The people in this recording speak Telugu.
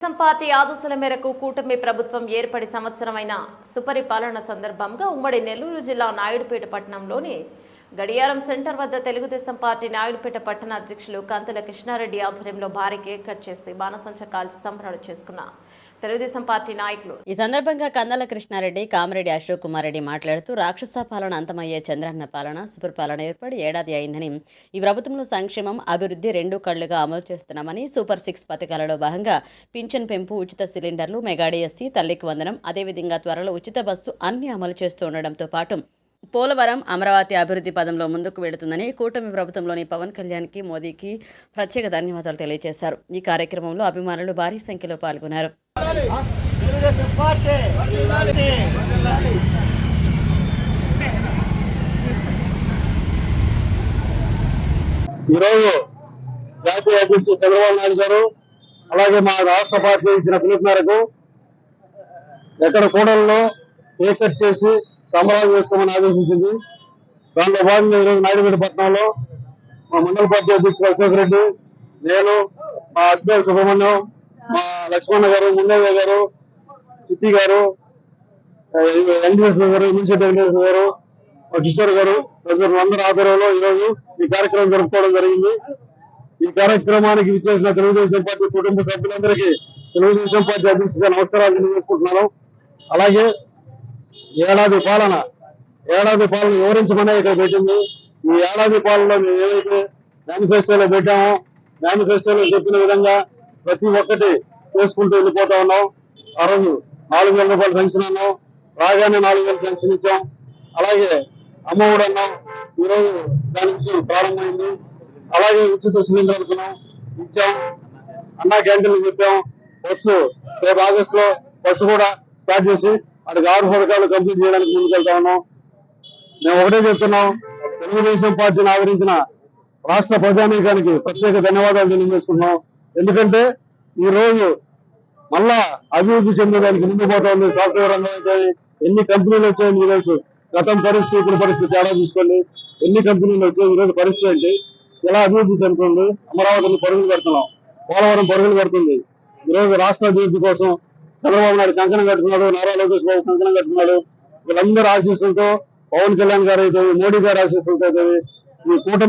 పార్టీ ఆదేశాల మేరకు కూటమి ప్రభుత్వం ఏర్పడి సంవత్సరమైన సుపరిపాలన సందర్భంగా ఉమ్మడి నెల్లూరు జిల్లా నాయుడుపేట పట్టణంలోని గడియారం సెంటర్ వద్ద తెలుగుదేశం పార్టీ నాయుడుపేట పట్టణ అధ్యక్షులు కంతల కృష్ణారెడ్డి ఆధ్వర్యంలో భారీ కేక్ కట్ చేసి బాణసంచ కాల్చి సంబరాలు చేసుకున్న తెలుగుదేశం పార్టీ నాయకులు. ఈ సందర్భంగా కందల కృష్ణారెడ్డి, కామిరెడ్డి అశోక్ కుమార్ రెడ్డి మాట్లాడుతూ రాక్షస పాలన అంతమయ్యే చంద్రన్న పాలన, సూపర్ పాలన ఏర్పడి ఏడాది అయిందని, ఈ ప్రభుత్వంలో సంక్షేమం, అభివృద్ధి రెండు కళ్లుగా అమలు చేస్తున్నామని, సూపర్ 6 పథకాలలో భాగంగా పింఛన్ పెంపు, ఉచిత సిలిండర్లు, మెగా డిఎస్సి, తల్లికి వందనం, అదేవిధంగా త్వరలో ఉచిత బస్సు అన్ని అమలు చేస్తూ ఉండడంతో పాటు పోలవరం, అమరావతి అభివృద్ధి పదంలో ముందుకు వెళుతుందని కూటమి ప్రభుత్వంలోని పవన్ కళ్యాణ్కి, మోదీకి ప్రత్యేక ధన్యవాదాలు తెలియజేశారు. ఈ కార్యక్రమంలో అభిమానులు భారీ సంఖ్యలో పాల్గొన్నారు. ఈరోజు జాతీయ అధ్యక్షుడు చంద్రబాబు నాయుడు గారు అలాగే మా రాష్ట్ర పార్టీ ఇచ్చిన పిలుపు మేరకు ఎక్కడ కూడల్లో కేక్ కట్ చేసి సంబరాలు చేసుకోమని ఆదేశించింది. దానిలో భాగంగా ఈరోజు నాయుడుపేట పట్టణంలో మా మండల పార్టీ అధ్యక్షుడు అశోక్ రెడ్డి, నేను, మా అతిపేరు సుబ్రహ్మణ్యం, మా లక్ష్మణ గారు, ముందయ్య గారు, చిట్టి గారు, వెంకటేశ్వర గారు, మున్సిపల్ వెంకటేశ్వర గారు, మా కిషోర్ గారు, అందరి ఆధ్వర్యంలో ఈరోజు ఈ కార్యక్రమం జరుపుకోవడం జరిగింది. ఈ కార్యక్రమానికి విచ్చేసిన తెలుగుదేశం పార్టీ కుటుంబ సభ్యులందరికీ తెలుగుదేశం పార్టీ అధ్యక్షుడిగా నమస్కారాలు తెలియజేసుకుంటున్నాను. అలాగే ఏడాది పాలన వివరించమనే ఇక్కడ పెట్టింది. ఈ ఏడాది పాలనలో మేము ఏవైతే మేనిఫెస్టోలో పెట్టామో, మేనిఫెస్టోలో చెప్పిన విధంగా ప్రతి ఒక్కటి చేసుకుంటూ వెళ్ళిపోతా ఉన్నాం. ఆ రోజు 4,000 రూపాయలు పెన్షన్ అన్నాం, రాగానే 4,000 పెన్షన్ ఇచ్చాం. అలాగే అమ్మఒడి అన్నాం, ఈరోజు దాని విషయం ప్రారంభమైంది. అలాగే ఉచిత సిలిండర్ అనుకున్నాం, ఇచ్చాం. అన్నా క్యాంటీన్లు చెప్పాం. బస్సు రేపు ఆగస్టులో బస్సు కూడా స్టార్ట్ చేసి అది 6 పథకాలు కంప్లీట్ చేయడానికి ముందుకెళ్తా ఉన్నాం. మేము ఒకటే చెప్తున్నాం, తెలుగుదేశం పార్టీని ఆదరించిన రాష్ట్ర ప్రజానీకానికి ప్రత్యేక ధన్యవాదాలు తెలియజేసుకున్నాం. ఎందుకంటే ఈ రోజు మళ్ళా అభివృద్ధి చెందడానికి ముందు పోతా ఉంది. సాఫ్ట్వేర్ రంగం అయితే ఎన్ని కంపెనీలు వచ్చాయని ఈరోజు గతం పరిస్థితి ఎలా చూసుకోండి, ఎన్ని కంపెనీలు వచ్చాయి, ఈరోజు పరిస్థితి ఏంటి, ఎలా అభివృద్ధి చెందుతుంది. అమరావతిని పరుగులు పెడుతున్నాం, పోలవరం పరుగులు పెడుతుంది. ఈరోజు రాష్ట్ర అభివృద్ధి కోసం చంద్రబాబు నాయుడు కంకణం కట్టుకున్నాడు, నారా లోకేష్ బాబు కంకణం కట్టుకున్నాడు. వీళ్ళందరూ ఆశీస్సులతో, పవన్ కళ్యాణ్ గారు అయితే, మోడీ గారి ఆశీస్సులతో ఈ కూటమి